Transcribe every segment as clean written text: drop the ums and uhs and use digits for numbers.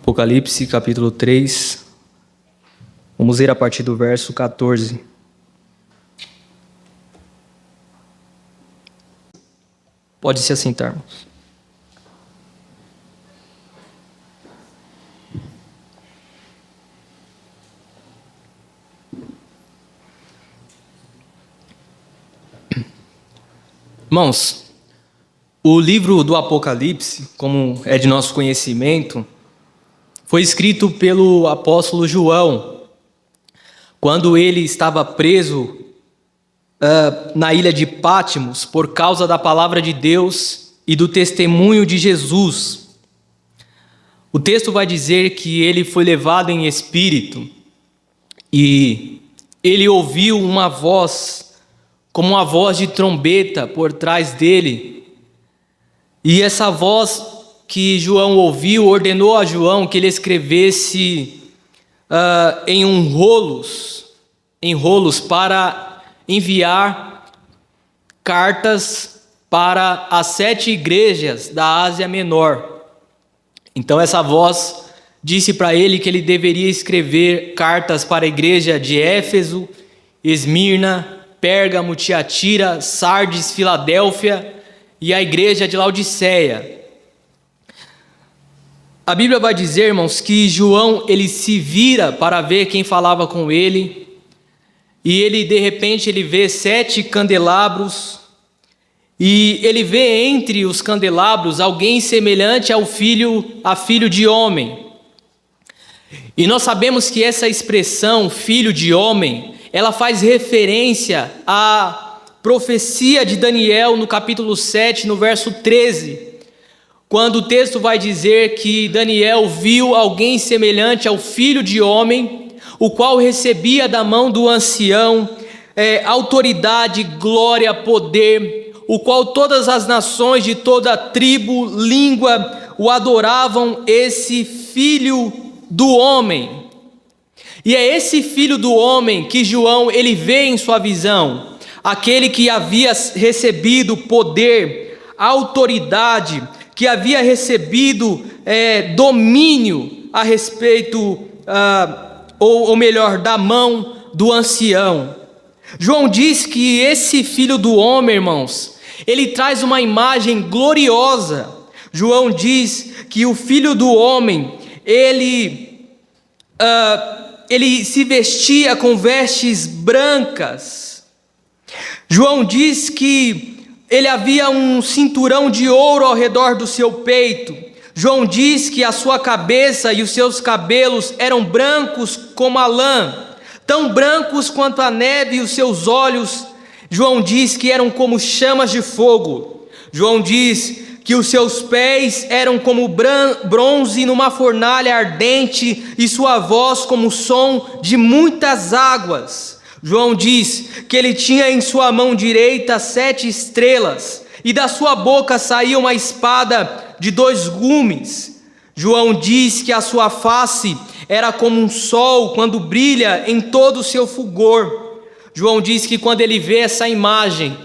Apocalipse, capítulo 3. Vamos ler a partir do verso 14. Pode se assentar, irmãos. Irmãos, o livro do Apocalipse, como é de nosso conhecimento, foi escrito pelo apóstolo João, quando ele estava preso na ilha de Pátimos por causa da palavra de Deus e do testemunho de Jesus. O texto vai dizer que ele foi levado em espírito e ele ouviu uma voz, como uma voz de trombeta por trás dele. E essa voz que João ouviu ordenou a João que ele escrevesse em rolos para enviar cartas para as 7 igrejas da Ásia Menor. Então essa voz disse para ele que ele deveria escrever cartas para a igreja de Éfeso, Esmirna, Pérgamo, Tiatira, Sardes, Filadélfia e a igreja de Laodiceia. A Bíblia vai dizer, irmãos, que João ele se vira para ver quem falava com ele, e ele de repente ele vê 7 candelabros, e ele vê entre os candelabros alguém semelhante a filho de homem. E nós sabemos que essa expressão filho de homem, ela faz referência à profecia de Daniel no capítulo 7, no verso 13, quando o texto vai dizer que Daniel viu alguém semelhante ao filho de homem, o qual recebia da mão do ancião autoridade, glória, poder, o qual todas as nações de toda tribo, língua, o adoravam, esse filho do homem. E é esse filho do homem que João ele vê em sua visão, aquele que havia recebido poder, autoridade, que havia recebido domínio a respeito, ou melhor, da mão do ancião. João diz que esse filho do homem, irmãos, ele traz uma imagem gloriosa. João diz que o filho do homem, ele se vestia com vestes brancas. João diz que ele havia um cinturão de ouro ao redor do seu peito. João diz que a sua cabeça e os seus cabelos eram brancos como a lã, tão brancos quanto a neve, e os seus olhos, João diz que eram como chamas de fogo. João diz que os seus pés eram como bronze numa fornalha ardente, e sua voz como o som de muitas águas. João diz que ele tinha em sua mão direita 7 estrelas, e da sua boca saía uma espada de 2 gumes. João diz que a sua face era como um sol quando brilha em todo o seu fulgor. João diz que quando ele vê essa imagem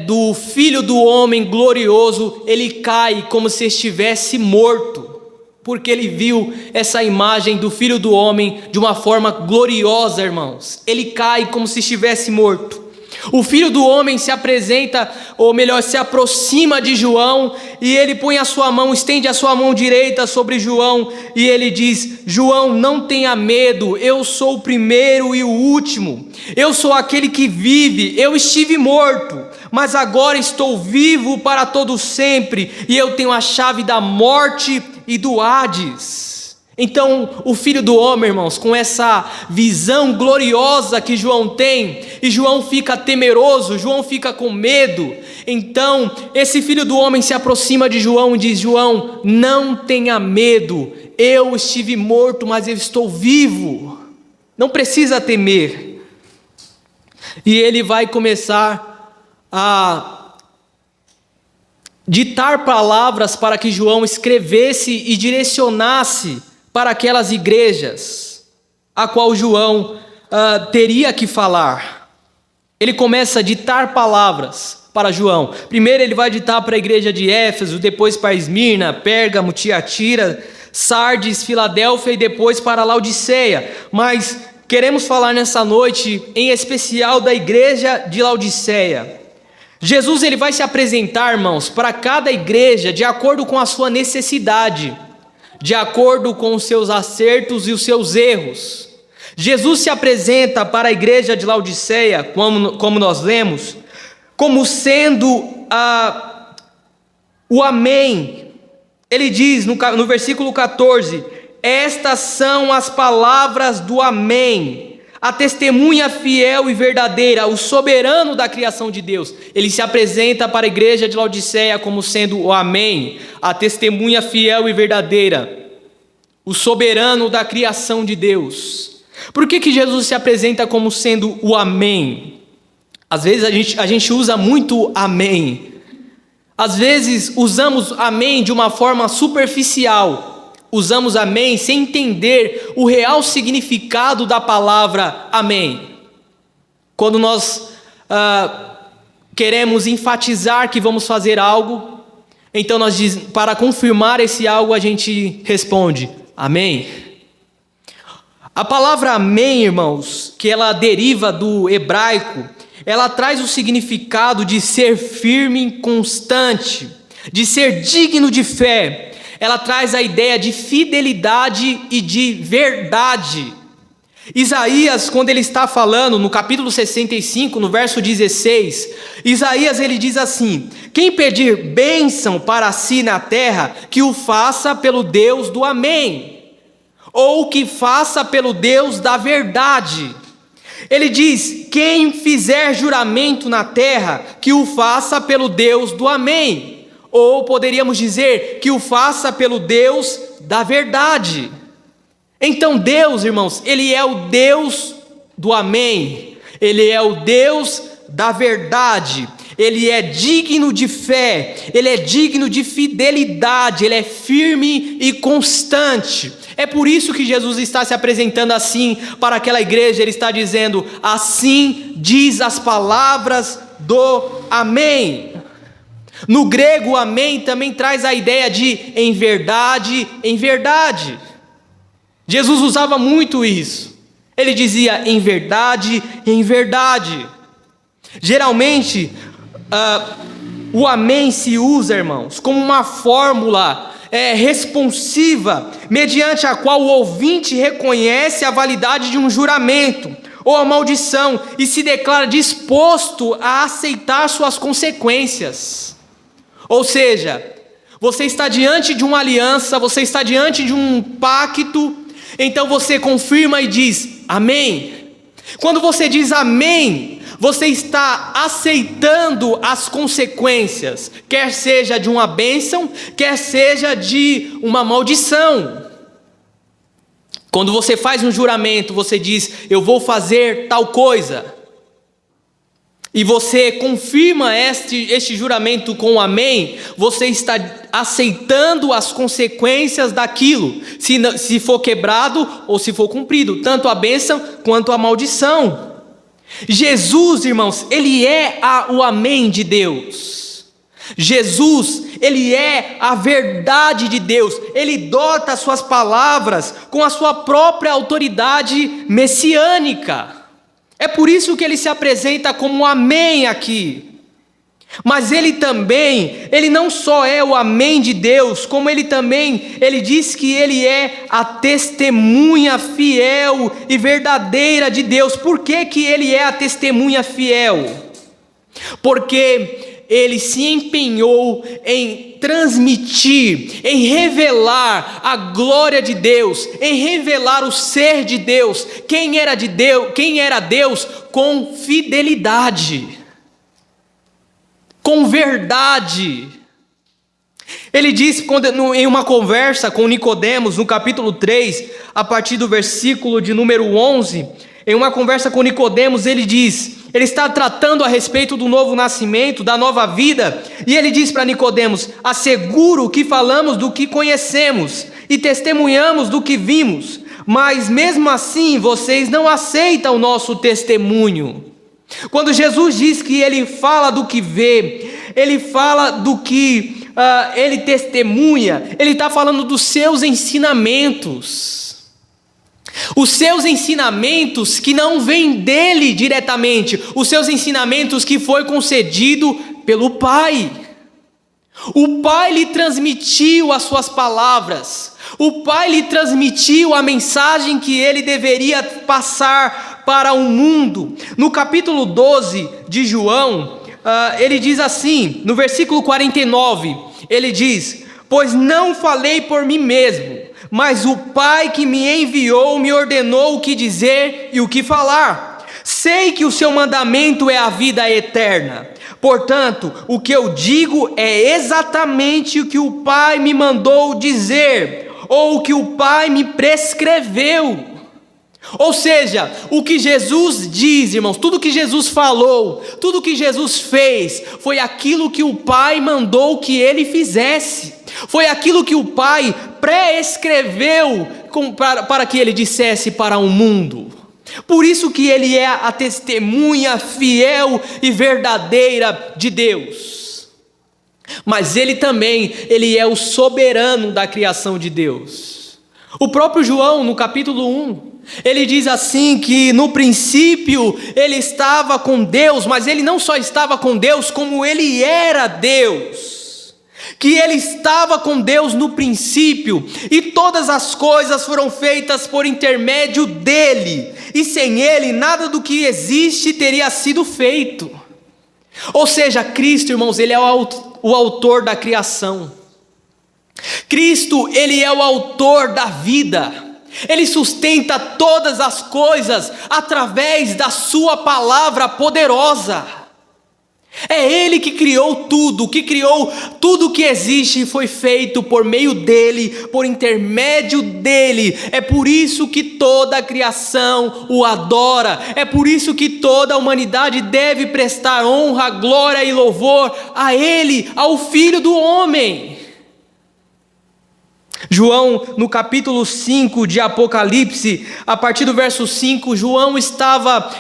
do Filho do Homem glorioso, ele cai como se estivesse morto, porque ele viu essa imagem do Filho do Homem de uma forma gloriosa, irmãos. Ele cai como se estivesse morto. O Filho do Homem se apresenta, ou melhor, se aproxima de João, e ele põe a sua mão, estende a sua mão direita sobre João, e ele diz: João, não tenha medo, eu sou o primeiro e o último, eu sou aquele que vive, eu estive morto, mas agora estou vivo para todo sempre, e eu tenho a chave da morte e do Hades. Então o Filho do Homem, irmãos, com essa visão gloriosa que João tem, e João fica temeroso, João fica com medo. Então esse Filho do Homem se aproxima de João e diz: João, não tenha medo, eu estive morto, mas eu estou vivo, não precisa temer. E ele vai começar a ditar palavras para que João escrevesse e direcionasse para aquelas igrejas a qual João teria que falar. Ele começa a ditar palavras para João. Primeiro ele vai ditar para a igreja de Éfeso, depois para Esmirna, Pérgamo, Tiatira, Sardes, Filadélfia e depois para Laodiceia. Mas queremos falar nessa noite em especial da igreja de Laodiceia. Jesus ele vai se apresentar, irmãos, para cada igreja de acordo com a sua necessidade, de acordo com os seus acertos e os seus erros. Jesus se apresenta para a igreja de Laodiceia, como nós lemos, como sendo o Amém. Ele diz no versículo 14: estas são as palavras do Amém, a testemunha fiel e verdadeira, o soberano da criação de Deus. Ele se apresenta para a igreja de Laodiceia como sendo o Amém, a testemunha fiel e verdadeira, o soberano da criação de Deus. Por que Jesus se apresenta como sendo o Amém? Às vezes a gente usa muito Amém. Às vezes usamos Amém de uma forma superficial. Usamos Amém sem entender o real significado da palavra Amém. Quando nós queremos enfatizar que vamos fazer algo, então para confirmar esse algo a gente responde Amém. A palavra Amém, irmãos, que ela deriva do hebraico, ela traz o significado de ser firme, constante, de ser digno de fé. Ela traz a ideia de fidelidade e de verdade. Isaías, quando ele está falando no capítulo 65, no verso 16, Isaías ele diz assim: quem pedir bênção para si na terra, que o faça pelo Deus do Amém, ou que faça pelo Deus da verdade. Ele diz: quem fizer juramento na terra, que o faça pelo Deus do Amém, ou poderíamos dizer que o faça pelo Deus da verdade. Então Deus, irmãos, Ele é o Deus do Amém, Ele é o Deus da verdade, Ele é digno de fé, Ele é digno de fidelidade, Ele é firme e constante. É por isso que Jesus está se apresentando assim para aquela igreja. Ele está dizendo: assim diz as palavras do Amém. No grego, Amém também traz a ideia de em verdade, em verdade. Jesus usava muito isso. Ele dizia em verdade, em verdade. Geralmente, o Amém se usa, irmãos, como uma fórmula responsiva, mediante a qual o ouvinte reconhece a validade de um juramento ou a maldição e se declara disposto a aceitar suas consequências. Ou seja, você está diante de uma aliança, você está diante de um pacto, então você confirma e diz Amém. Quando você diz Amém, você está aceitando as consequências, quer seja de uma bênção, quer seja de uma maldição. Quando você faz um juramento, você diz: eu vou fazer tal coisa. E você confirma este juramento com Amém, você está aceitando as consequências daquilo, se for quebrado ou se for cumprido, tanto a bênção quanto a maldição. Jesus, irmãos, Ele é o Amém de Deus. Jesus, Ele é a verdade de Deus. Ele dota as suas palavras com a sua própria autoridade messiânica. É por isso que Ele se apresenta como Amém aqui. Mas Ele não só é o Amém de Deus, como Ele diz que Ele é a testemunha fiel e verdadeira de Deus. Por que que Ele é a testemunha fiel? Porque Ele se empenhou em transmitir, em revelar a glória de Deus, em revelar o ser de Deus, quem era Deus com fidelidade, com verdade. Ele disse em uma conversa com Nicodemos, no capítulo 3, a partir do versículo de número 11, em uma conversa com Nicodemos, ele está tratando a respeito do novo nascimento, da nova vida, e ele diz para Nicodemos: asseguro que falamos do que conhecemos e testemunhamos do que vimos, mas mesmo assim vocês não aceitam o nosso testemunho. Quando Jesus diz que Ele fala do que vê, Ele fala do que ele testemunha, ele está falando dos seus ensinamentos. Os seus ensinamentos que não vêm dele diretamente, os seus ensinamentos que foi concedido pelo Pai. O Pai lhe transmitiu as suas palavras, o Pai lhe transmitiu a mensagem que ele deveria passar para o mundo. No capítulo 12 de João, ele diz assim, no versículo 49, ele diz: pois não falei por mim mesmo, mas o Pai que me enviou me ordenou o que dizer e o que falar. Sei que o seu mandamento é a vida eterna. Portanto, o que eu digo é exatamente o que o Pai me mandou dizer, ou o que o Pai me prescreveu. Ou seja, o que Jesus diz, irmãos, tudo que Jesus falou, tudo que Jesus fez, foi aquilo que o Pai mandou que ele fizesse. Foi aquilo que o Pai prescreveu para que ele dissesse para o mundo. Por isso que ele é a testemunha fiel e verdadeira de Deus. Mas ele é o soberano da criação de Deus. O próprio João, no capítulo 1, ele diz assim que no princípio ele estava com Deus, mas ele não só estava com Deus, como ele era Deus. Que ele estava com Deus no princípio, e todas as coisas foram feitas por intermédio dele, e sem ele nada do que existe teria sido feito. Ou seja, Cristo, irmãos, ele é o autor da criação. Cristo, ele é o autor da vida. Ele sustenta todas as coisas através da sua palavra poderosa. É Ele que criou tudo que existe foi feito por meio dele, por intermédio dele. É por isso que toda a criação o adora, é por isso que toda a humanidade deve prestar honra, glória e louvor a ele, ao Filho do homem. João, no capítulo 5 de Apocalipse, a partir do verso 5,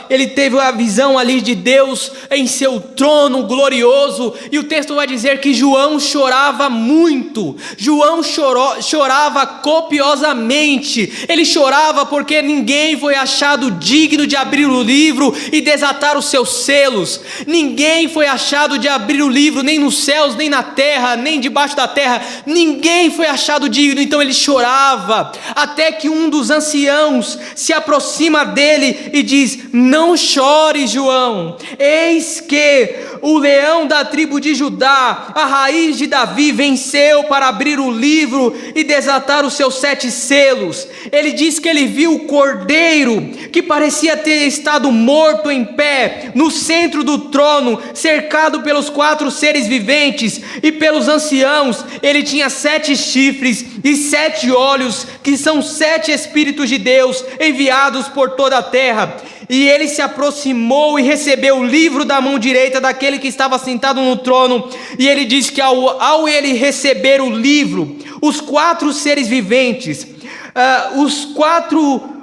ele teve a visão ali de Deus em seu trono glorioso, e o texto vai dizer que João chorava muito. João chorava copiosamente. Ele chorava porque ninguém foi achado digno de abrir o livro e desatar os seus selos. Ninguém foi achado de abrir o livro, nem nos céus, nem na terra, nem debaixo da terra. Ninguém foi achado digno. Então ele chorava, até que um dos anciãos se aproxima dele e diz: não chore, João, eis que o leão da tribo de Judá, a raiz de Davi, venceu para abrir o livro e desatar os seus 7 selos. Ele diz que ele viu o cordeiro, que parecia ter estado morto em pé, no centro do trono, cercado pelos 4 seres viventes e pelos anciãos. Ele tinha 7 chifres e 7 olhos, que são 7 Espíritos de Deus enviados por toda a terra. E ele se aproximou e recebeu o livro da mão direita daquele que estava sentado no trono. E ele diz que ao ele receber o livro, os 4 seres viventes,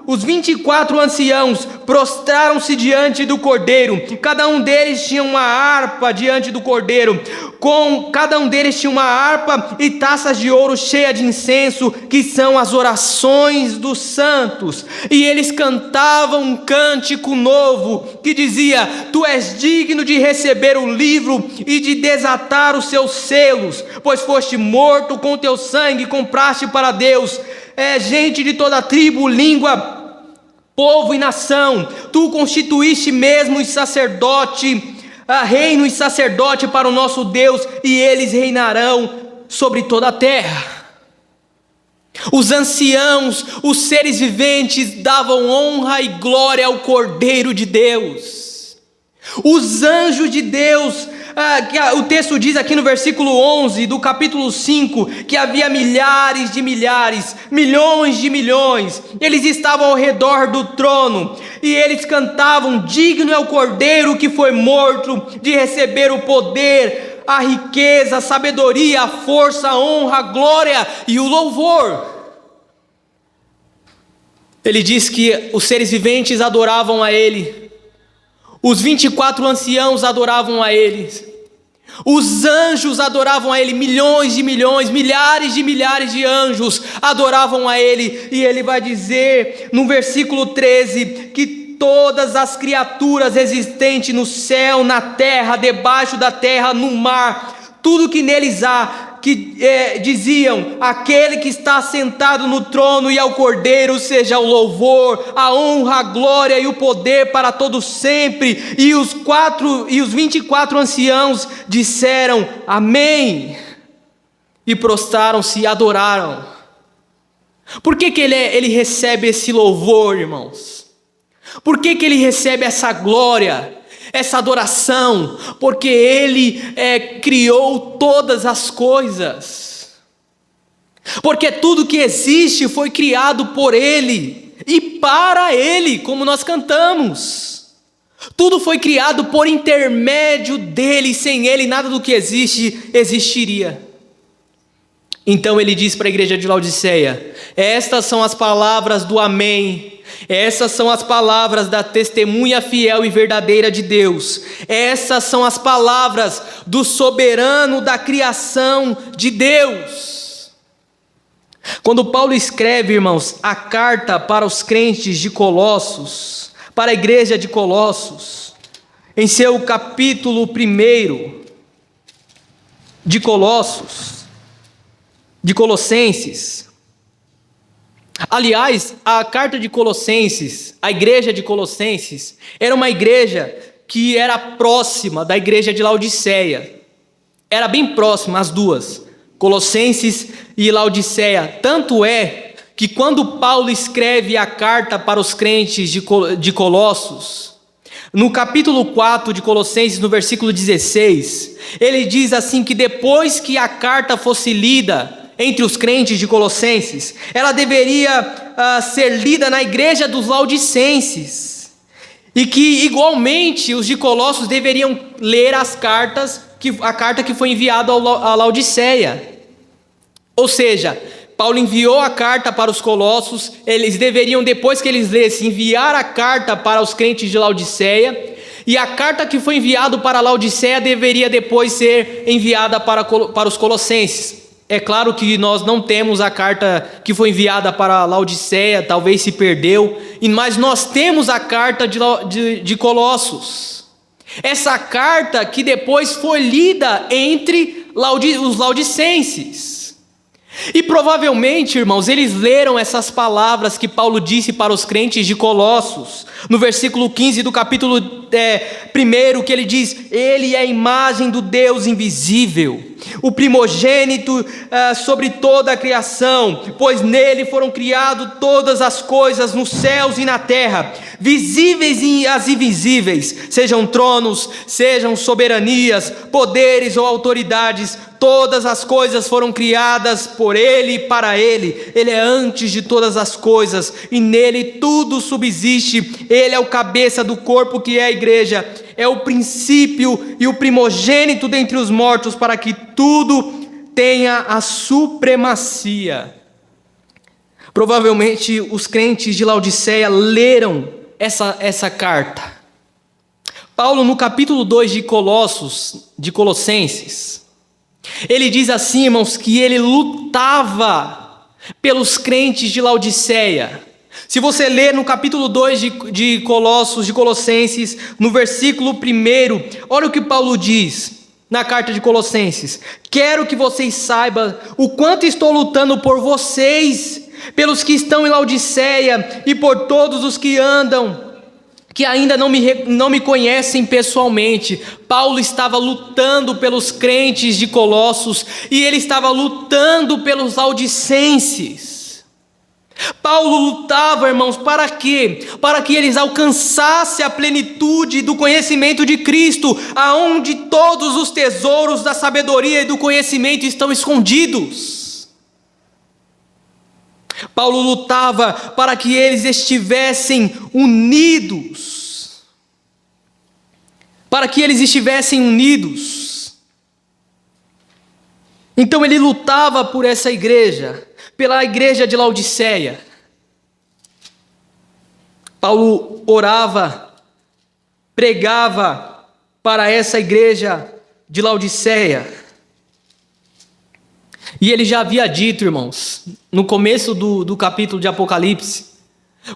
os 24 anciãos prostraram-se diante do cordeiro. Cada um deles tinha uma harpa diante do cordeiro. Cada um deles tinha uma harpa e taças de ouro cheias de incenso, que são as orações dos santos. E eles cantavam um cântico novo que dizia: tu és digno de receber o livro e de desatar os seus selos, pois foste morto, com teu sangue compraste para Deus gente de toda tribo, língua, povo e nação. Tu constituíste mesmo os sacerdote, reino e sacerdote para o nosso Deus, e eles reinarão sobre toda a terra. Os anciãos, os seres viventes, davam honra e glória ao Cordeiro de Deus. Os anjos de Deus, o texto diz aqui no versículo 11 do capítulo 5, que havia milhares de milhares, milhões de milhões. Eles estavam ao redor do trono e eles cantavam: digno é o Cordeiro que foi morto de receber o poder, a riqueza, a sabedoria, a força, a honra, a glória e o louvor. Ele diz que os seres viventes adoravam a ele, os 24 anciãos adoravam a ele, Os anjos adoravam a ele, milhões de milhões, milhares de anjos adoravam a ele. E ele vai dizer no versículo 13 que todas as criaturas existentes no céu, na terra, debaixo da terra, no mar, tudo que neles há, diziam: aquele que está sentado no trono e ao Cordeiro seja o louvor, a honra, a glória e o poder para todos sempre. E os 24 anciãos disseram: amém, e prostraram-se e adoraram. Por que ele recebe esse louvor, irmãos? Por que ele recebe essa glória, essa adoração? Porque ele criou todas as coisas, porque tudo que existe foi criado por ele e para ele, como nós cantamos. Tudo foi criado por intermédio dele, sem ele nada do que existe existiria. Então ele diz para a igreja de Laodiceia: estas são as palavras do amém. Essas são as palavras da testemunha fiel e verdadeira de Deus. Essas são as palavras do soberano da criação de Deus. Quando Paulo escreve, irmãos, a carta para os crentes de Colossos, para a igreja de Colossos, em seu capítulo 1 de Colossenses. Aliás, a carta de Colossenses, a igreja de Colossenses, era uma igreja que era próxima da igreja de Laodiceia. Era bem próxima as duas, Colossenses e Laodiceia. Tanto é que quando Paulo escreve a carta para os crentes de Colossos, no capítulo 4 de Colossenses, no versículo 16, ele diz assim que depois que a carta fosse lida entre os crentes de Colossenses, ela deveria ser lida na igreja dos Laodicenses, e que igualmente os de Colossos deveriam ler a carta que foi enviada a Laodiceia. Ou seja, Paulo enviou a carta para os Colossos, eles deveriam, depois que eles lessem, enviar a carta para os crentes de Laodiceia, e a carta que foi enviada para Laodiceia deveria depois ser enviada para os Colossenses. É claro que nós não temos a carta que foi enviada para Laodiceia, talvez se perdeu, mas nós temos a carta de Colossos. Essa carta que depois foi lida entre os laodicenses. E provavelmente, irmãos, eles leram essas palavras que Paulo disse para os crentes de Colossos, no versículo 15 do capítulo 1, que ele diz: ele é a imagem do Deus invisível, o primogênito sobre toda a criação, pois nele foram criadas todas as coisas nos céus e na terra, visíveis e as invisíveis, sejam tronos, sejam soberanias, poderes ou autoridades. Todas as coisas foram criadas por ele e para ele. Ele é antes de todas as coisas e nele tudo subsiste. Ele é o cabeça do corpo que é a igreja. É o princípio e o primogênito dentre os mortos, para que tudo tenha a supremacia. Provavelmente os crentes de Laodiceia leram essa carta. Paulo, no capítulo 2 de Colossenses, ele diz assim, irmãos, que ele lutava pelos crentes de Laodiceia. Se você ler no capítulo 2 de Colossenses, no versículo 1, olha o que Paulo diz na carta de Colossenses: quero que vocês saibam o quanto estou lutando por vocês, pelos que estão em Laodiceia e por todos os que ainda não me conhecem pessoalmente. Paulo estava lutando pelos crentes de Colossos e ele estava lutando pelos laodicenses. Paulo lutava, irmãos, para quê? Para que eles alcançassem a plenitude do conhecimento de Cristo, aonde todos os tesouros da sabedoria e do conhecimento estão escondidos. Paulo lutava para que eles estivessem unidos. Para que eles estivessem unidos. Então ele lutava por essa igreja, pela igreja de Laodiceia. Paulo orava, pregava para essa igreja de Laodiceia. E ele já havia dito, irmãos, no começo do capítulo de Apocalipse,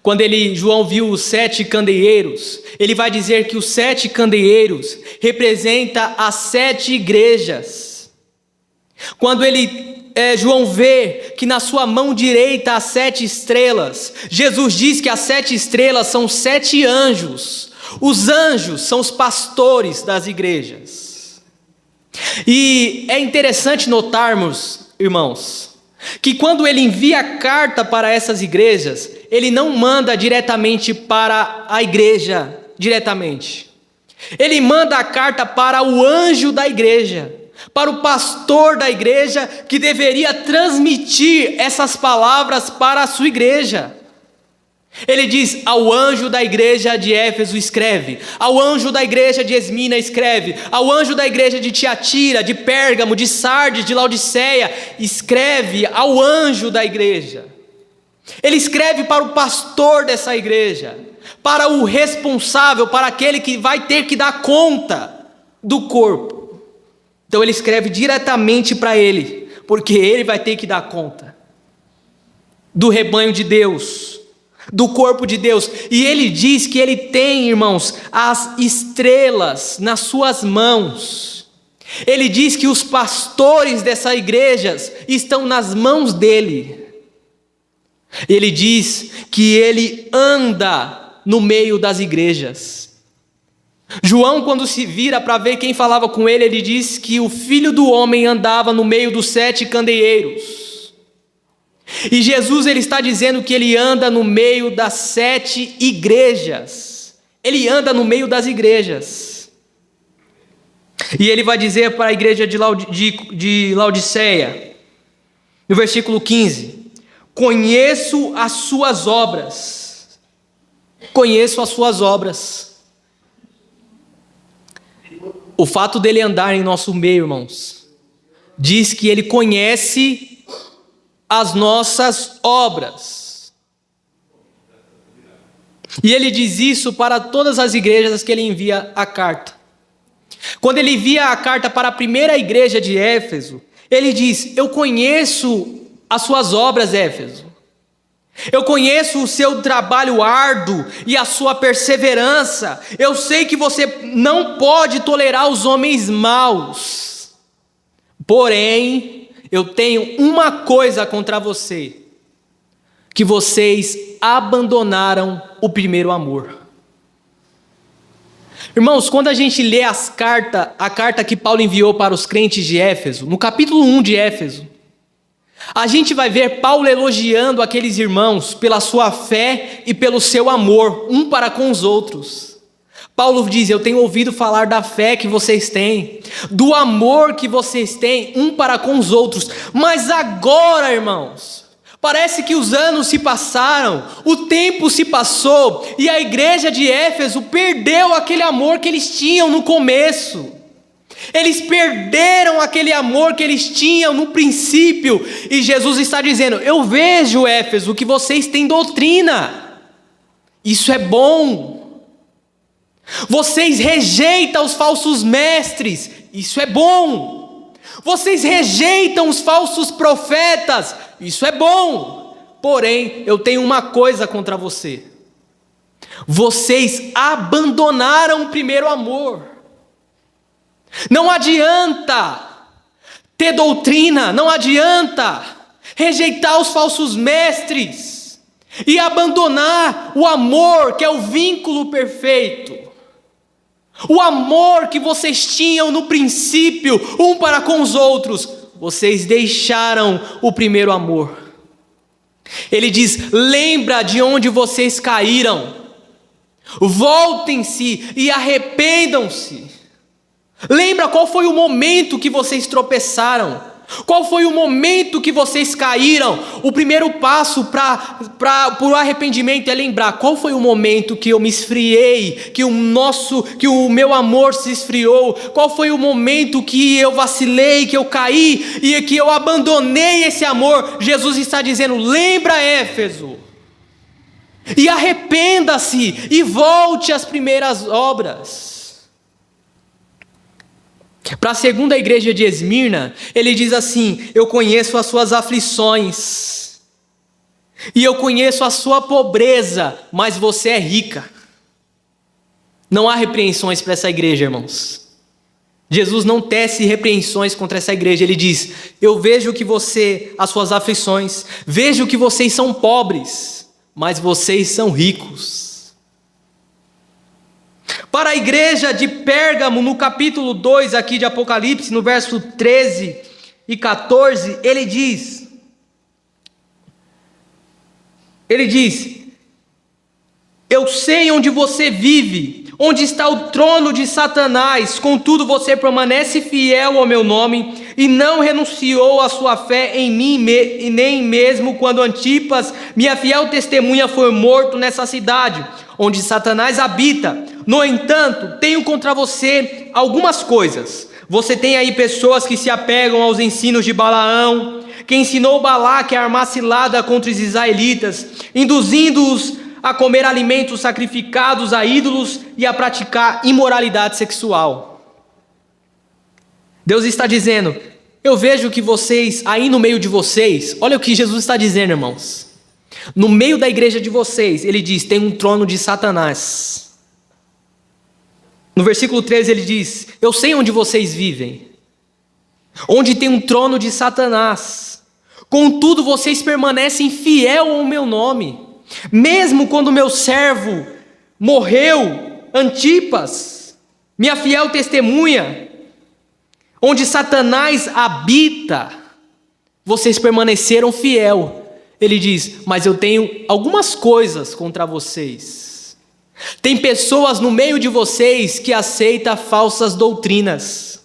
quando João viu os 7 candeeiros, ele vai dizer que os 7 candeeiros representam as 7 igrejas. Quando João vê que na sua mão direita há 7 estrelas, Jesus diz que as 7 estrelas são 7 anjos. Os anjos são os pastores das igrejas. E é interessante notarmos, irmãos, que quando ele envia a carta para essas igrejas, ele não manda diretamente para a igreja, diretamente. Ele manda a carta para o anjo da igreja, para o pastor da igreja, que deveria transmitir essas palavras para a sua igreja. Ele diz: ao anjo da igreja de Éfeso escreve, ao anjo da igreja de Esmina escreve, ao anjo da igreja de Tiatira, de Pérgamo, de Sardes, de Laodiceia, escreve ao anjo da igreja. Ele escreve para o pastor dessa igreja, para o responsável, para aquele que vai ter que dar conta do corpo. Então ele escreve diretamente para ele, porque ele vai ter que dar conta do rebanho de Deus, do corpo de Deus. E ele diz que ele tem, irmãos, as estrelas nas suas mãos. Ele diz que os pastores dessas igrejas estão nas mãos dele. Ele diz que ele anda no meio das igrejas. João, quando se vira para ver quem falava com ele, ele diz que o Filho do Homem andava no meio dos 7 candeeiros. E Jesus, ele está dizendo que ele anda no meio das 7 igrejas. Ele anda no meio das igrejas. E ele vai dizer para a igreja de Laodiceia, no versículo 15: conheço as suas obras. Conheço as suas obras. O fato dele andar em nosso meio, irmãos, diz que ele conhece as nossas obras. E ele diz isso para todas as igrejas que ele envia a carta. Quando ele envia a carta para a primeira igreja de Éfeso, ele diz: eu conheço as suas obras, Éfeso. Eu conheço o seu trabalho árduo e a sua perseverança. Eu sei que você não pode tolerar os homens maus. Porém, eu tenho uma coisa contra você: que vocês abandonaram o primeiro amor. Irmãos, quando a gente lê a carta que Paulo enviou para os crentes de Éfeso, no capítulo 1 de Éfeso, a gente vai ver Paulo elogiando aqueles irmãos pela sua fé e pelo seu amor, um para com os outros. Paulo diz: eu tenho ouvido falar da fé que vocês têm, do amor que vocês têm um para com os outros. Mas agora, irmãos, parece que os anos se passaram, o tempo se passou, e a igreja de Éfeso perdeu aquele amor que eles tinham no começo. Eles perderam aquele amor que eles tinham no princípio. E Jesus está dizendo: eu vejo, Éfeso, que vocês têm doutrina. Isso é bom. Vocês rejeitam os falsos mestres. Isso é bom. Vocês rejeitam os falsos profetas. Isso é bom. Porém, eu tenho uma coisa contra você: vocês abandonaram o primeiro amor. Não adianta ter doutrina, não adianta rejeitar os falsos mestres e abandonar o amor, que é o vínculo perfeito, o amor que vocês tinham no princípio, um para com os outros. Vocês deixaram o primeiro amor. Ele diz: lembra de onde vocês caíram, voltem-se e arrependam-se. Lembra qual foi o momento que vocês tropeçaram? Qual foi o momento que vocês caíram? O primeiro passo para o arrependimento é lembrar qual foi o momento que eu me esfriei, que o meu amor se esfriou. Qual foi o momento que eu vacilei, que eu caí e que eu abandonei esse amor? Jesus está dizendo: lembra, Éfeso, e arrependa-se e volte às primeiras obras. Para a segunda igreja de Esmirna, ele diz assim: eu conheço as suas aflições, e eu conheço a sua pobreza, mas você é rica. Não há repreensões para essa igreja, irmãos. Jesus não tece repreensões contra essa igreja. Ele diz: eu vejo que as suas aflições, vejo que vocês são pobres, mas vocês são ricos. Para a igreja de Pérgamo, no capítulo 2 aqui de Apocalipse, no verso 13 e 14, ele diz, eu sei onde você vive, onde está o trono de Satanás, contudo você permanece fiel ao meu nome, e não renunciou à sua fé em mim, e nem mesmo quando Antipas, minha fiel testemunha, foi morto nessa cidade, onde Satanás habita. No entanto, tenho contra você algumas coisas. Você tem aí pessoas que se apegam aos ensinos de Balaão, que ensinou Balaque a armar cilada contra os israelitas, induzindo-os a comer alimentos sacrificados a ídolos e a praticar imoralidade sexual. Deus está dizendo: eu vejo que vocês, aí no meio de vocês, olha o que Jesus está dizendo, irmãos. No meio da igreja de vocês, ele diz, tem um trono de Satanás. No versículo 13 ele diz, eu sei onde vocês vivem, onde tem um trono de Satanás. Contudo vocês permanecem fiel ao meu nome. Mesmo quando meu servo morreu, Antipas, minha fiel testemunha, onde Satanás habita, vocês permaneceram fiel. Ele diz, mas eu tenho algumas coisas contra vocês. Tem pessoas no meio de vocês que aceitam falsas doutrinas.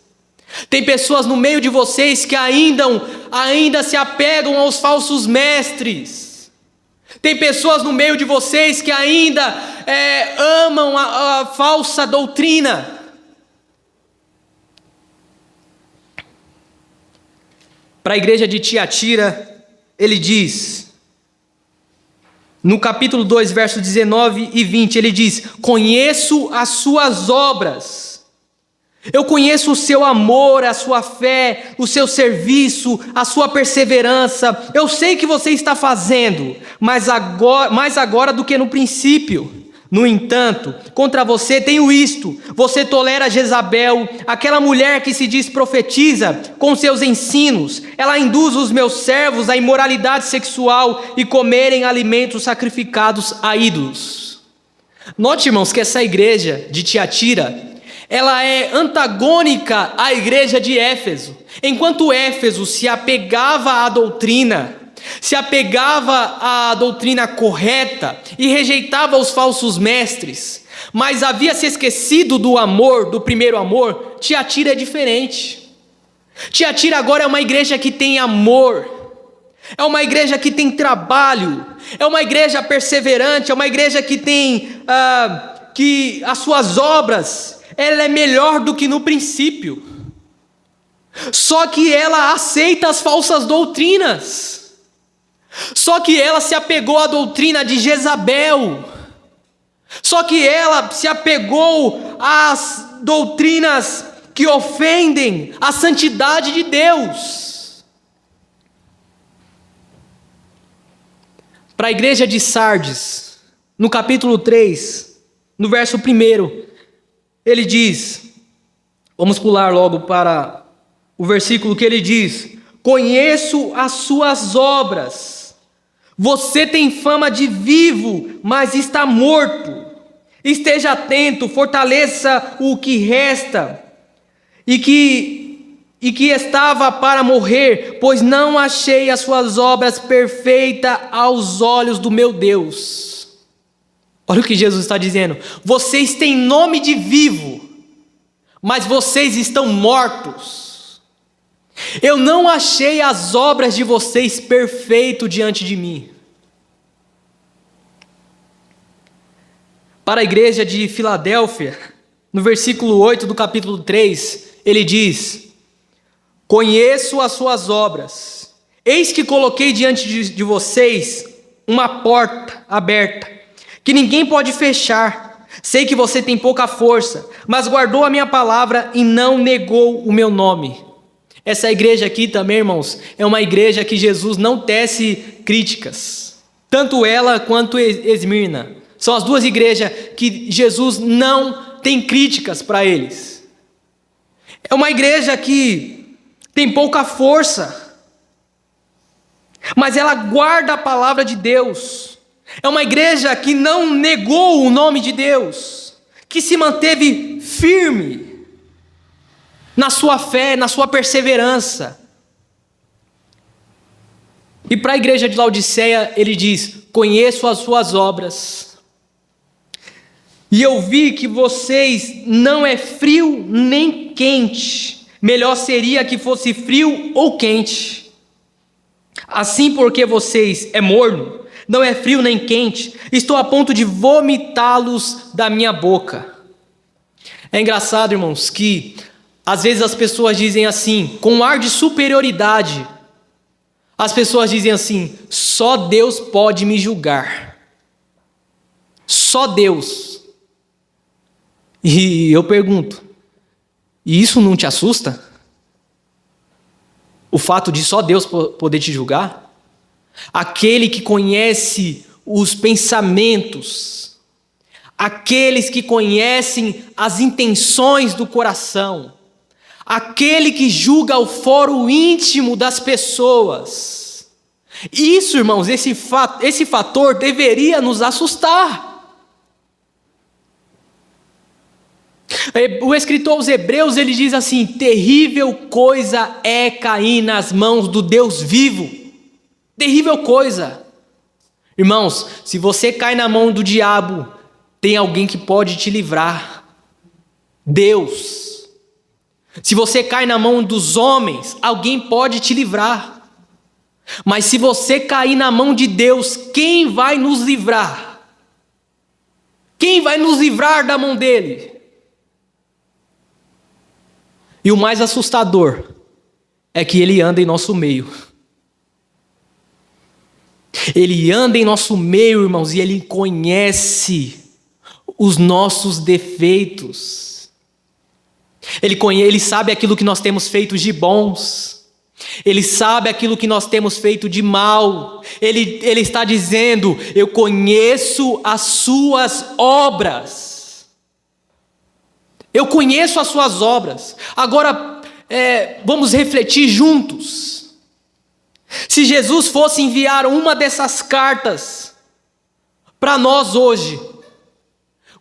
Tem pessoas no meio de vocês que ainda se apegam aos falsos mestres. Tem pessoas no meio de vocês que ainda amam a falsa doutrina. Para a igreja de Tiatira, ele diz, no capítulo 2, versos 19 e 20, ele diz, conheço as suas obras, eu conheço o seu amor, a sua fé, o seu serviço, a sua perseverança, eu sei que você está fazendo, mais agora do que no princípio. No entanto, contra você tenho isto, você tolera Jezabel, aquela mulher que se diz profetiza, com seus ensinos, ela induz os meus servos à imoralidade sexual e comerem alimentos sacrificados a ídolos. Note, irmãos, que essa igreja de Tiatira, ela é antagônica à igreja de Éfeso. Enquanto Éfeso se apegava à doutrina, se apegava à doutrina correta e rejeitava os falsos mestres, mas havia se esquecido do amor, do primeiro amor, Tiatira é diferente. Tiatira agora é uma igreja que tem amor, é uma igreja que tem trabalho, é uma igreja perseverante, é uma igreja que tem, que as suas obras, ela é melhor do que no princípio. Só que ela aceita as falsas doutrinas. Só que ela se apegou à doutrina de Jezabel. Só que ela se apegou às doutrinas que ofendem a santidade de Deus. Para a igreja de Sardes, no capítulo 3, no verso 1, ele diz, vamos pular logo para o versículo que ele diz, conheço as suas obras. Você tem fama de vivo, mas está morto. Esteja atento, fortaleça o que resta e que estava para morrer, pois não achei as suas obras perfeitas aos olhos do meu Deus. Olha o que Jesus está dizendo. Vocês têm nome de vivo, mas vocês estão mortos. Eu não achei as obras de vocês perfeitas diante de mim. Para a igreja de Filadélfia, no versículo 8 do capítulo 3, ele diz, conheço as suas obras, eis que coloquei diante de vocês uma porta aberta, que ninguém pode fechar, Sei que você tem pouca força, mas guardou a minha palavra e não negou o meu nome. Essa igreja aqui também, irmãos, é uma igreja que Jesus não tece críticas. Tanto ela quanto Esmirna. São as duas igrejas que Jesus não tem críticas para eles. É uma igreja que tem pouca força, mas ela guarda a palavra de Deus. É uma igreja que não negou o nome de Deus, que se manteve firme na sua fé, na sua perseverança. E para a igreja de Laodiceia ele diz: conheço as suas obras, e eu vi que vocês não é frio nem quente. Melhor seria que fosse frio ou quente. Assim, porque vocês é morno, não é frio nem quente, estou a ponto de vomitá-los da minha boca. É engraçado, irmãos, que às vezes as pessoas dizem assim, com um ar de superioridade, as pessoas dizem assim: só Deus pode me julgar. Só Deus. E eu pergunto, e isso não te assusta? O fato de só Deus poder te julgar? Aquele que conhece os pensamentos, aqueles que conhecem as intenções do coração, aquele que julga o foro íntimo das pessoas. Isso, irmãos, esse fator deveria nos assustar. O escritor aos Hebreus, ele diz assim: terrível coisa é cair nas mãos do Deus vivo. Terrível coisa. Irmãos, se você cai na mão do diabo, tem alguém que pode te livrar: Deus. Se você cai na mão dos homens, alguém pode te livrar. Mas se você cair na mão de Deus, quem vai nos livrar? Quem vai nos livrar da mão dele? E o mais assustador é que ele anda em nosso meio. Ele anda em nosso meio, irmãos, e ele conhece os nossos defeitos. Ele sabe aquilo que nós temos feito de bons. Ele sabe aquilo que nós temos feito de mal. Ele está dizendo: eu conheço as suas obras. Eu conheço as suas obras. Agora, vamos refletir juntos. Se Jesus fosse enviar uma dessas cartas para nós hoje,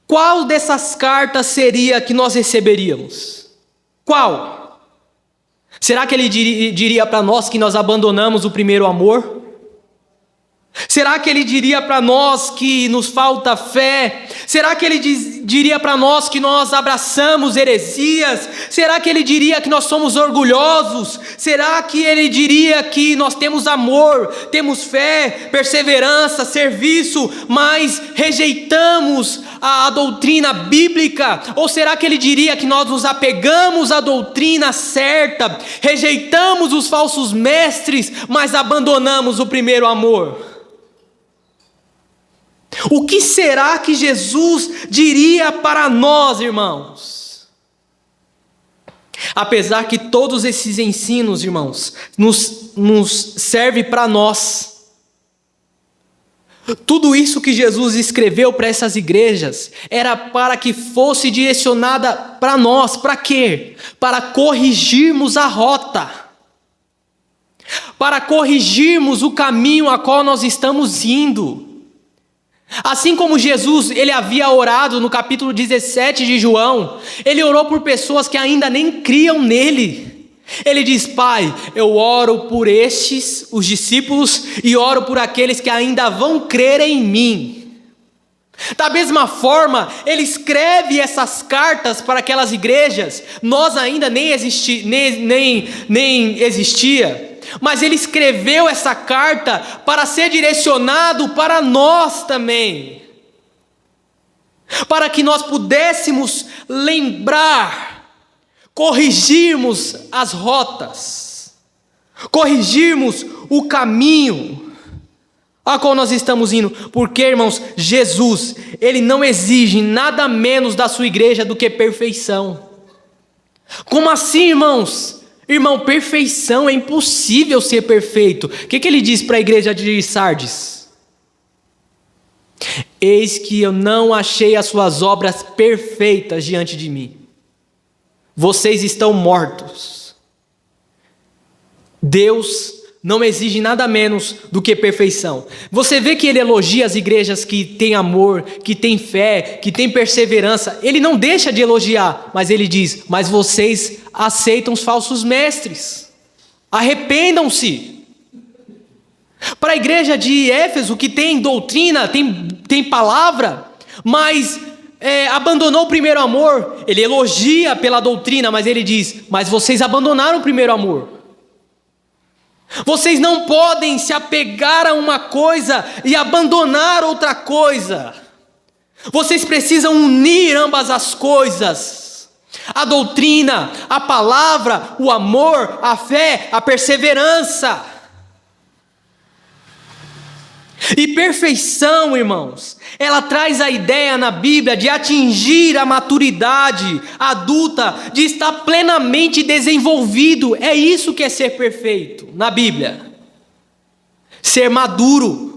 qual dessas cartas seria que nós receberíamos? Qual? Será que ele diria para nós que nós abandonamos o primeiro amor? Será que ele diria para nós que nos falta fé? Será que ele diria para nós que nós abraçamos heresias? Será que ele diria que nós somos orgulhosos? Será que ele diria que nós temos amor, temos fé, perseverança, serviço, mas rejeitamos a doutrina bíblica? Ou será que ele diria que nós nos apegamos à doutrina certa, rejeitamos os falsos mestres, mas abandonamos o primeiro amor? O que será que Jesus diria para nós, irmãos? Apesar que todos esses ensinos, irmãos, nos serve para nós. Tudo isso que Jesus escreveu para essas igrejas era para que fosse direcionada para nós. Para quê? Para corrigirmos a rota. Para corrigirmos o caminho a qual nós estamos indo. Assim como Jesus, ele havia orado no capítulo 17 de João, ele orou por pessoas que ainda nem criam nele. Ele diz: Pai, eu oro por estes, os discípulos, e oro por aqueles que ainda vão crer em mim. Da mesma forma, ele escreve essas cartas para aquelas igrejas. Nós ainda nem existia. Mas ele escreveu essa carta para ser direcionado para nós também. Para que nós pudéssemos lembrar, corrigirmos as rotas, corrigirmos o caminho. a qual nós estamos indo. Porque, irmãos, Jesus, Ele não exige nada menos da sua igreja do que perfeição. Como assim, irmãos? Irmão, perfeição, é impossível ser perfeito. O que Ele diz para a igreja de Sardes? Eis que eu não achei as suas obras perfeitas diante de mim. Vocês estão mortos. Deus não exige nada menos do que perfeição. Você vê que Ele elogia as igrejas que têm amor, que têm fé, que têm perseverança. Ele não deixa de elogiar, mas Ele diz: mas vocês aceitam os falsos mestres. Arrependam-se. Para a igreja de Éfeso, que tem doutrina, tem palavra, mas abandonou o primeiro amor. Ele elogia pela doutrina, mas Ele diz: mas vocês abandonaram o primeiro amor. Vocês não podem se apegar a uma coisa e abandonar outra coisa. Vocês precisam unir ambas as coisas: a doutrina, a palavra, o amor, a fé, a perseverança. E perfeição, irmãos, ela traz a ideia na Bíblia de atingir a maturidade adulta, de estar plenamente desenvolvido. É isso que é ser perfeito na Bíblia. Ser maduro.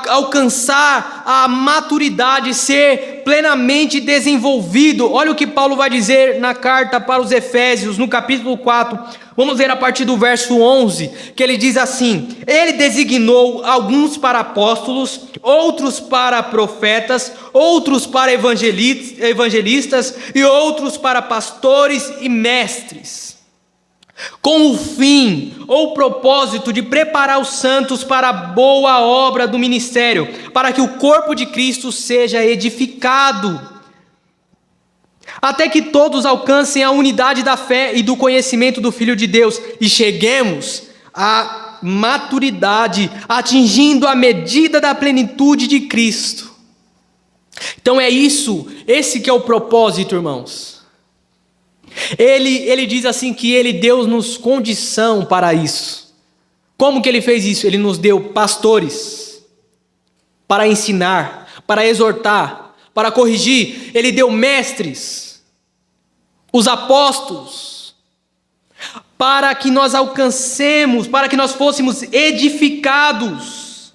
Alcançar a maturidade, ser plenamente desenvolvido. Olha o que Paulo vai dizer na carta para os Efésios, no capítulo 4. Vamos ler a partir do verso 11, que ele diz assim: Ele designou alguns para apóstolos, outros para profetas, outros para evangelistas e outros para pastores e mestres, com o fim ou propósito de preparar os santos para a boa obra do ministério, para que o corpo de Cristo seja edificado, até que todos alcancem a unidade da fé e do conhecimento do Filho de Deus, e cheguemos à maturidade, atingindo a medida da plenitude de Cristo. Então é isso, esse que é o propósito, irmãos. Ele diz assim que Ele deu-nos condição para isso. Como que Ele fez isso? Ele nos deu pastores para ensinar, para exortar, para corrigir. Ele deu mestres, os apóstolos, para que nós alcancemos, para que nós fôssemos edificados,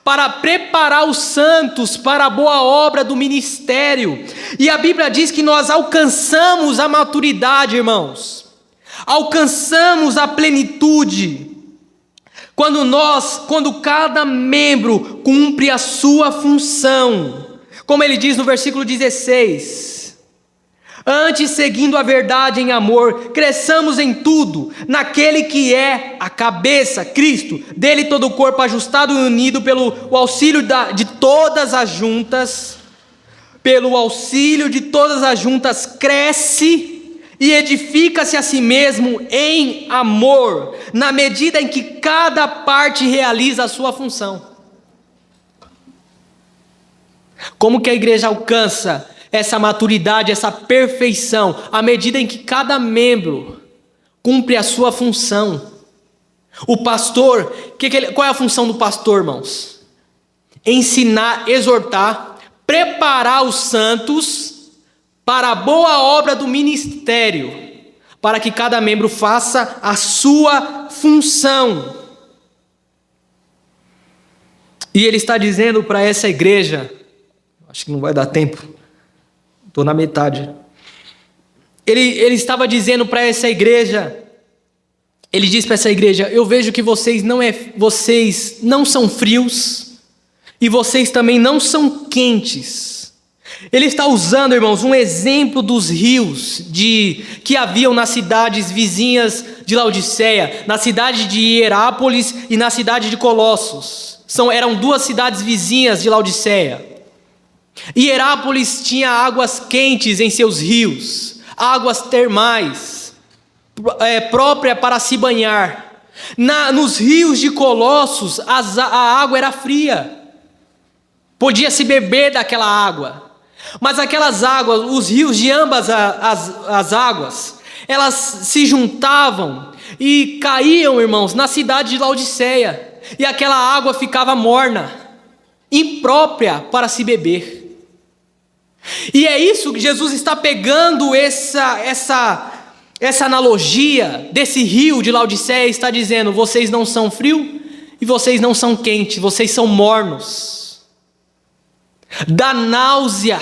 para preparar os santos para a boa obra do ministério. E a Bíblia diz que nós alcançamos a maturidade, irmãos, alcançamos a plenitude, quando cada membro cumpre a sua função, como ele diz no versículo 16: antes, seguindo a verdade em amor, cresçamos em tudo, naquele que é a cabeça, Cristo. Dele todo o corpo ajustado e unido pelo auxílio de todas as juntas, cresce e edifica-se a si mesmo em amor, na medida em que cada parte realiza a sua função. Como que a igreja alcança essa maturidade, essa perfeição? À medida em que cada membro cumpre a sua função. O pastor, qual é a função do pastor, irmãos? Ensinar, exortar, preparar os santos para a boa obra do ministério, para que cada membro faça a sua função. E ele está dizendo para essa igreja, acho que não vai dar tempo, estou na metade. Ele estava dizendo para essa igreja, ele diz para essa igreja: eu vejo que vocês não são frios e vocês também não são quentes. Ele está usando, irmãos, um exemplo dos rios que haviam nas cidades vizinhas de Laodiceia, na cidade de Hierápolis e na cidade de Colossos. Eram duas cidades vizinhas de Laodiceia. Hierápolis tinha águas quentes em seus rios, águas termais, própria para se banhar. Nos rios de Colossos, a água era fria, podia se beber daquela água, mas aquelas águas, os rios de ambas as águas, elas se juntavam e caíam, irmãos, na cidade de Laodiceia, e aquela água ficava morna, imprópria para se beber. E é isso que Jesus está pegando essa analogia desse rio de Laodiceia, e está dizendo: vocês não são frio e vocês não são quente, vocês são mornos. Dá náusea,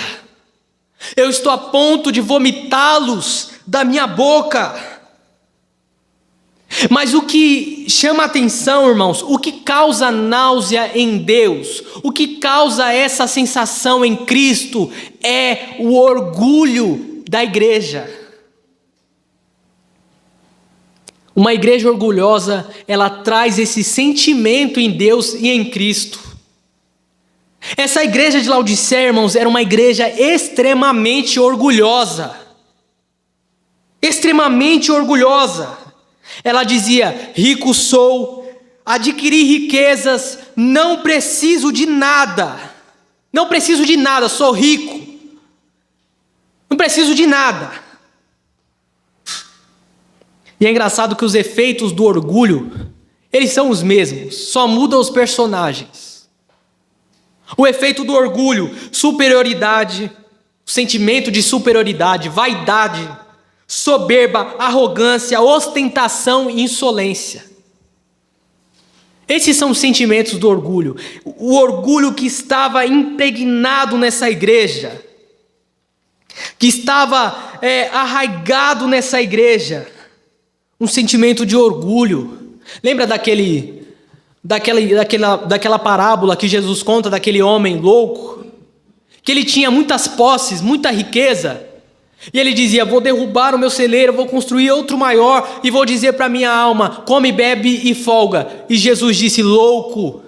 eu estou a ponto de vomitá-los da minha boca. Mas o que chama a atenção, irmãos, o que causa náusea em Deus, o que causa essa sensação em Cristo, é o orgulho da igreja. Uma igreja orgulhosa, ela traz esse sentimento em Deus e em Cristo. Essa igreja de Laodiceia, irmãos, era uma igreja extremamente orgulhosa. Extremamente orgulhosa. Ela dizia: rico sou, adquiri riquezas, não preciso de nada. Não preciso de nada, sou rico. Não preciso de nada. E é engraçado que os efeitos do orgulho, eles são os mesmos, só mudam os personagens. O efeito do orgulho: superioridade, sentimento de superioridade, vaidade, soberba, arrogância, ostentação e insolência. Esses são os sentimentos do orgulho. O orgulho que estava impregnado nessa igreja, que estava arraigado nessa igreja, um sentimento de orgulho. Lembra daquela parábola que Jesus conta daquele homem louco, que ele tinha muitas posses, muita riqueza, e ele dizia: vou derrubar o meu celeiro, vou construir outro maior, e vou dizer para minha alma: come, bebe e folga. E Jesus disse: louco,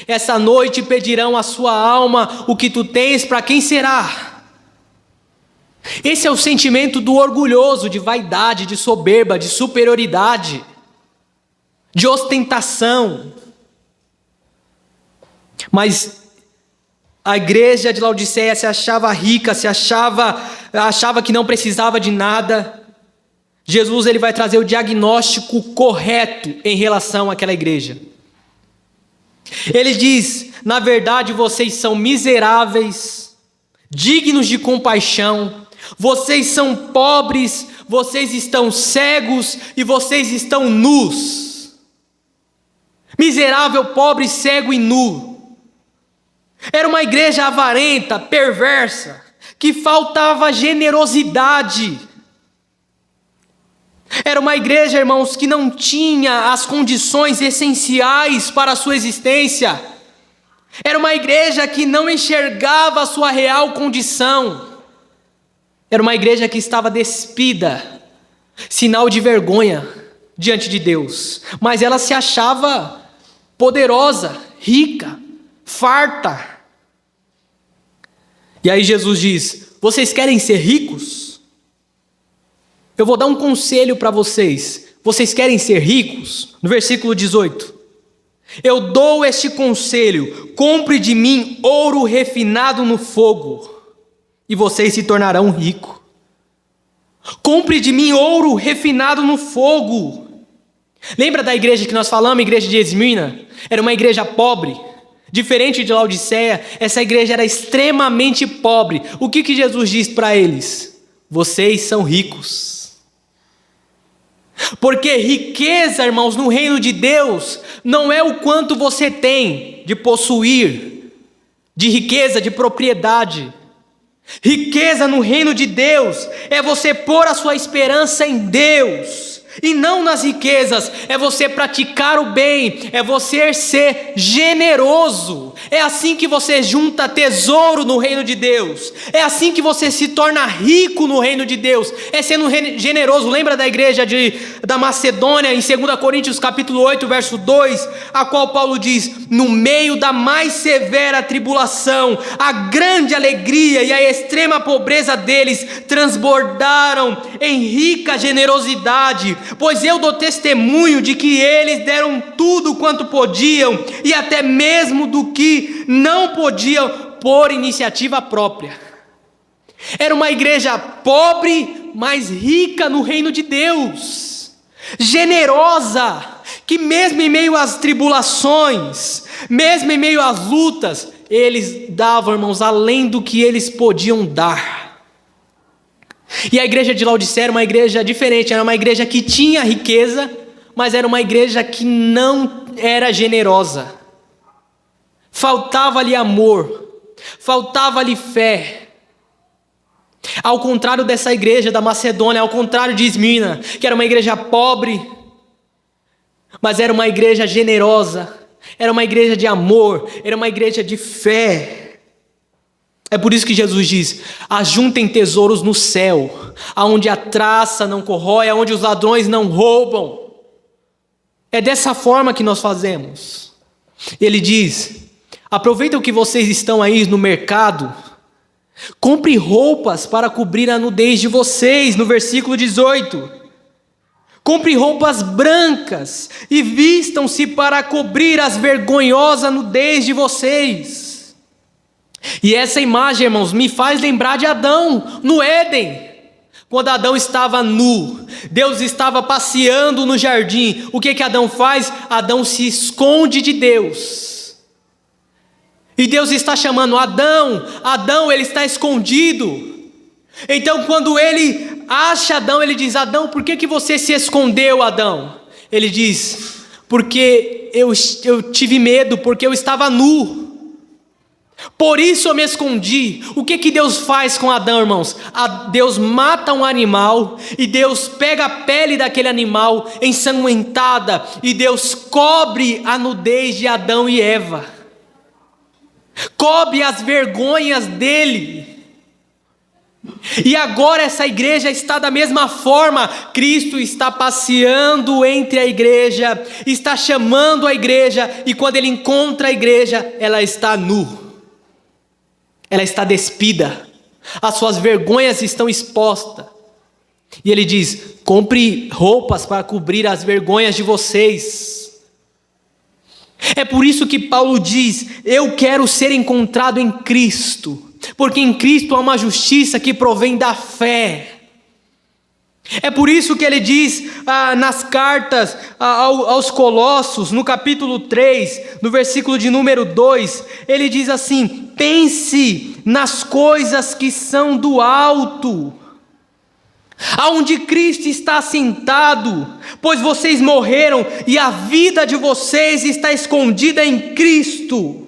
essa noite pedirão a sua alma o que tu tens, para quem será? Esse é o sentimento do orgulhoso, de vaidade, de soberba, de superioridade, de ostentação. Mas a igreja de Laodiceia se achava rica, achava que não precisava de nada. Jesus, ele vai trazer o diagnóstico correto em relação àquela igreja. Ele diz: na verdade vocês são miseráveis, dignos de compaixão, vocês são pobres, vocês estão cegos e vocês estão nus. Miserável, pobre, cego e nu. Era uma igreja avarenta, perversa, que faltava generosidade. Era uma igreja, irmãos, que não tinha as condições essenciais para a sua existência. Era uma igreja que não enxergava a sua real condição. Era uma igreja que estava despida, sinal de vergonha diante de Deus. Mas ela se achava poderosa, rica, farta. E aí Jesus diz: vocês querem ser ricos? Eu vou dar um conselho para vocês. Vocês querem ser ricos? No versículo 18: eu dou este conselho: compre de mim ouro refinado no fogo, e vocês se tornarão ricos. Compre de mim ouro refinado no fogo. Lembra da igreja que nós falamos, a igreja de Esmirna? Era uma igreja pobre. Diferente de Laodiceia, essa igreja era extremamente pobre. O que Jesus diz para eles? Vocês são ricos. Porque riqueza, irmãos, no reino de Deus, não é o quanto você tem de possuir, de riqueza, de propriedade. Riqueza no reino de Deus é você pôr a sua esperança em Deus e não nas riquezas. É você praticar o bem, é você ser generoso. É assim que você junta tesouro no reino de Deus. É assim que você se torna rico no reino de Deus. É sendo generoso. Lembra da igreja da Macedônia, em 2 Coríntios capítulo 8, verso 2, a qual Paulo diz: no meio da mais severa tribulação, a grande alegria e a extrema pobreza deles transbordaram em rica generosidade, pois eu dou testemunho de que eles deram tudo quanto podiam, e até mesmo do que não podiam por iniciativa própria. Era uma igreja pobre, mas rica no reino de Deus. generosa, que mesmo em meio às tribulações, mesmo em meio às lutas, eles davam, irmãos, além do que eles podiam dar. E a igreja de Laodiceia era uma igreja diferente, era uma igreja que tinha riqueza, mas era uma igreja que não era generosa. Faltava-lhe amor, faltava-lhe fé. Ao contrário dessa igreja da Macedônia, ao contrário de Esmirna, que era uma igreja pobre, mas era uma igreja generosa, era uma igreja de amor, era uma igreja de fé. É por isso que Jesus diz: ajuntem tesouros no céu, aonde a traça não corrói, aonde os ladrões não roubam. É dessa forma que nós fazemos. Ele diz: aproveita o que vocês estão aí no mercado, compre roupas para cobrir a nudez de vocês, no versículo 18. Compre roupas brancas e vistam-se para cobrir as vergonhosas nudez de vocês. E essa imagem, irmãos, me faz lembrar de Adão, no Éden. Quando Adão estava nu, Deus estava passeando no jardim. O que Adão faz? Adão se esconde de Deus. E Deus está chamando Adão, Adão, ele está escondido. Então quando ele acha Adão, ele diz: Adão, por que você se escondeu, Adão? Ele diz: porque eu tive medo, porque eu estava nu. Por isso eu me escondi. O que Deus faz com Adão, irmãos? Deus mata um animal e Deus pega a pele daquele animal ensanguentada e Deus cobre a nudez de Adão e Eva. Cobre as vergonhas dele. E agora essa igreja está da mesma forma. Cristo está passeando entre a igreja, está chamando a igreja, e quando ele encontra a igreja, ela está nu. Ela está despida, as suas vergonhas estão expostas. E ele diz: compre roupas para cobrir as vergonhas de vocês. É por isso que Paulo diz: eu quero ser encontrado em Cristo, porque em Cristo há uma justiça que provém da fé. É por isso que ele diz nas cartas aos Colossos, no capítulo 3, no versículo de número 2, ele diz assim: pense nas coisas que são do alto, aonde Cristo está assentado, pois vocês morreram e a vida de vocês está escondida em Cristo.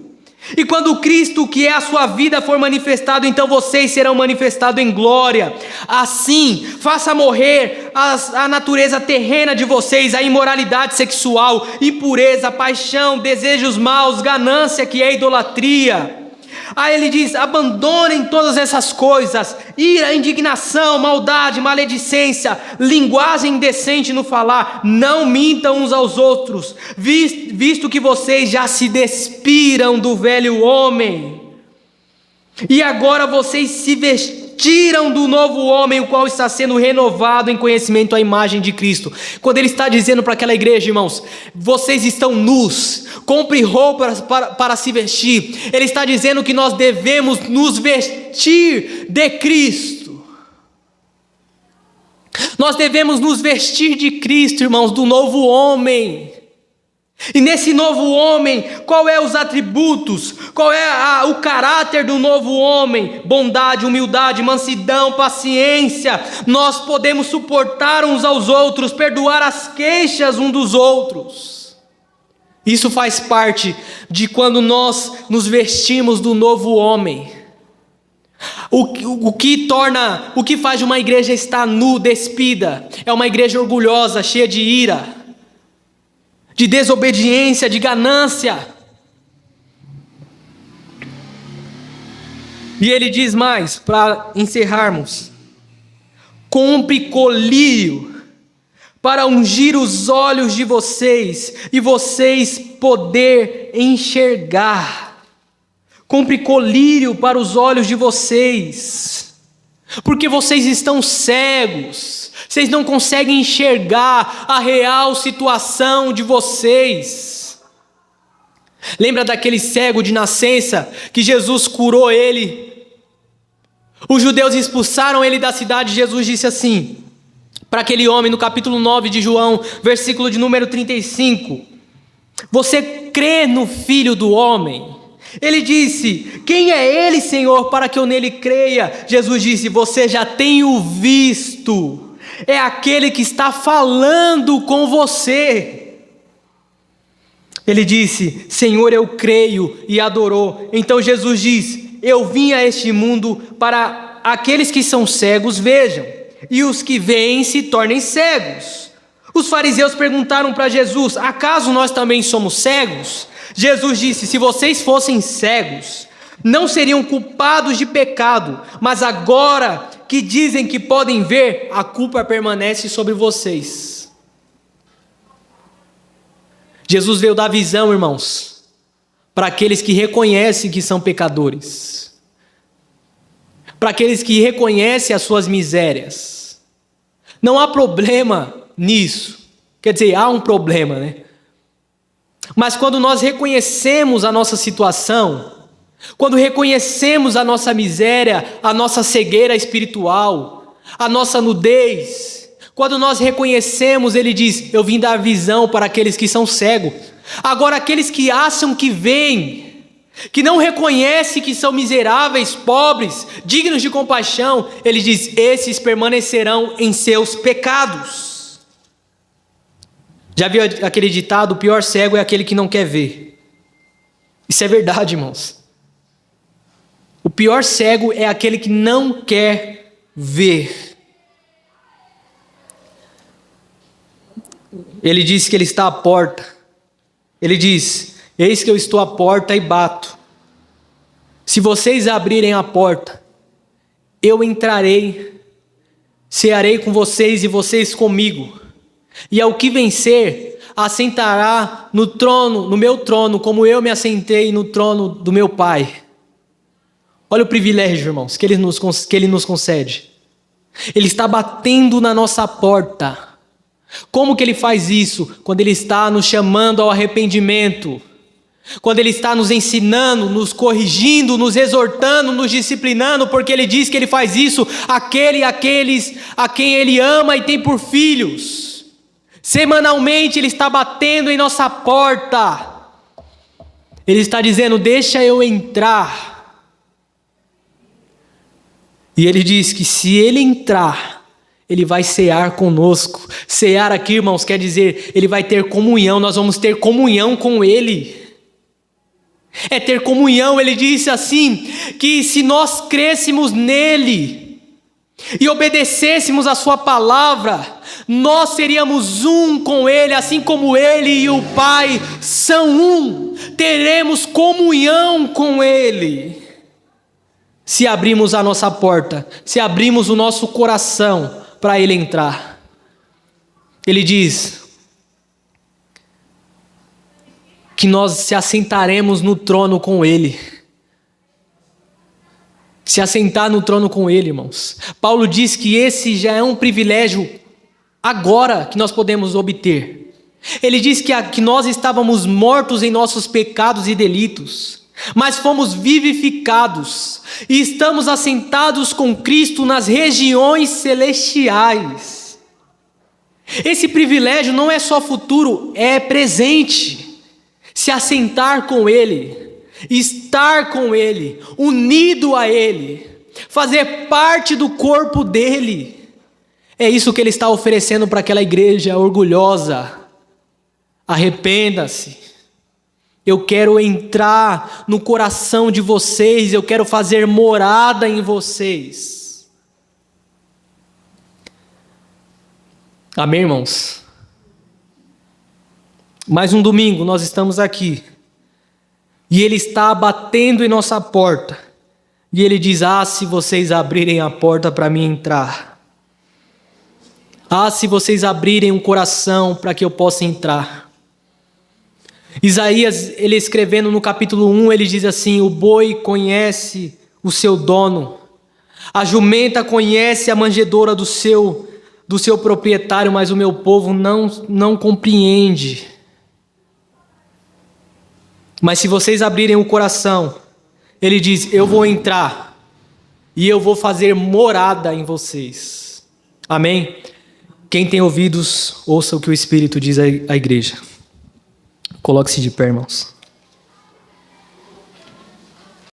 E quando Cristo, que é a sua vida, for manifestado, então vocês serão manifestados em glória. Assim, faça morrer a natureza terrena de vocês, a imoralidade sexual, impureza, paixão, desejos maus, ganância, que é idolatria. Aí ele diz: abandonem todas essas coisas: ira, indignação, maldade, maledicência, linguagem indecente no falar. Não mintam uns aos outros, visto que vocês já se despiram do velho homem, e agora vocês se vestiram do novo homem, o qual está sendo renovado em conhecimento à imagem de Cristo. Quando ele está dizendo para aquela igreja: irmãos, vocês estão nus, compre roupas para se vestir. Ele está dizendo que nós devemos nos vestir de Cristo. Nós devemos nos vestir de Cristo, irmãos, do novo homem. E nesse novo homem, qual é os atributos? Qual é o caráter do novo homem? Bondade, humildade, mansidão, paciência. Nós podemos suportar uns aos outros, perdoar as queixas uns dos outros. Isso faz parte de quando nós nos vestimos do novo homem. O que faz uma igreja estar nu, despida? É uma igreja orgulhosa, cheia de ira, de desobediência, de ganância. E ele diz mais, para encerrarmos: compre colírio para ungir os olhos de vocês e vocês poder enxergar. Compre colírio para os olhos de vocês, porque vocês estão cegos, vocês não conseguem enxergar a real situação de vocês. Lembra daquele cego de nascença que Jesus curou ele? Os judeus expulsaram ele da cidade. Jesus disse assim: para aquele homem no capítulo 9 de João, versículo de número 35. Você crê no Filho do Homem? Ele disse: quem é ele, Senhor, para que eu nele creia? Jesus disse: você já tem o visto, é aquele que está falando com você. Ele disse: Senhor, eu creio, e adorou. Então Jesus diz: eu vim a este mundo para aqueles que são cegos vejam, e os que veem se tornem cegos. Os fariseus perguntaram para Jesus: acaso nós também somos cegos? Jesus disse: se vocês fossem cegos, não seriam culpados de pecado, mas agora que dizem que podem ver, a culpa permanece sobre vocês. Jesus veio dar visão, irmãos, para aqueles que reconhecem que são pecadores, para aqueles que reconhecem as suas misérias. Não há problema nisso, quer dizer, há um problema, né? Mas quando nós reconhecemos a nossa situação, quando reconhecemos a nossa miséria, a nossa cegueira espiritual, a nossa nudez, quando nós reconhecemos, ele diz: eu vim dar visão para aqueles que são cegos. Agora aqueles que acham que veem, que não reconhecem que são miseráveis, pobres, dignos de compaixão, ele diz: esses permanecerão em seus pecados. Já viu aquele ditado: o pior cego é aquele que não quer ver? Isso é verdade, irmãos. O pior cego é aquele que não quer ver. Ele diz que ele está à porta. Ele diz: eis que eu estou à porta e bato. Se vocês abrirem a porta, eu entrarei, cearei com vocês e vocês comigo. E ao que vencer, assentará no trono, no meu trono, como eu me assentei no trono do meu Pai. Olha o privilégio, irmãos, que ele nos concede. Ele está batendo na nossa porta. Como que ele faz isso? Quando ele está nos chamando ao arrependimento. Quando ele está nos ensinando, nos corrigindo, nos exortando, nos disciplinando, porque ele diz que ele faz isso àqueles a quem ele ama e tem por filhos. Semanalmente ele está batendo em nossa porta. Ele está dizendo: deixa eu entrar. E ele diz que se ele entrar, ele vai cear conosco. Cear aqui, irmãos, quer dizer, ele vai ter comunhão, nós vamos ter comunhão com ele. É ter comunhão. Ele disse assim, que se nós crêssemos nele e obedecêssemos a sua palavra, nós seríamos um com ele, assim como ele e o Pai são um. Teremos comunhão com ele. Se abrimos a nossa porta, se abrimos o nosso coração para ele entrar. Ele diz que nós se assentaremos no trono com ele. Se assentar no trono com ele, irmãos. Paulo diz que esse já é um privilégio agora que nós podemos obter. Ele diz que nós estávamos mortos em nossos pecados e delitos, mas fomos vivificados e estamos assentados com Cristo nas regiões celestiais. Esse privilégio não é só futuro, é presente. Se assentar com ele, estar com ele, unido a ele, fazer parte do corpo dele. É isso que ele está oferecendo para aquela igreja orgulhosa. Arrependa-se. Eu quero entrar no coração de vocês, eu quero fazer morada em vocês. Amém, irmãos? Mais um domingo nós estamos aqui, e ele está batendo em nossa porta, e ele diz: se vocês abrirem a porta para mim entrar, se vocês abrirem um coração para que eu possa entrar. Isaías, ele escrevendo no capítulo 1, ele diz assim: o boi conhece o seu dono, a jumenta conhece a manjedoura do seu proprietário, mas o meu povo não compreende. Mas se vocês abrirem o coração, ele diz: eu vou entrar e eu vou fazer morada em vocês. Amém? Quem tem ouvidos, ouça o que o Espírito diz à igreja. Coloque-se de pé, irmãos.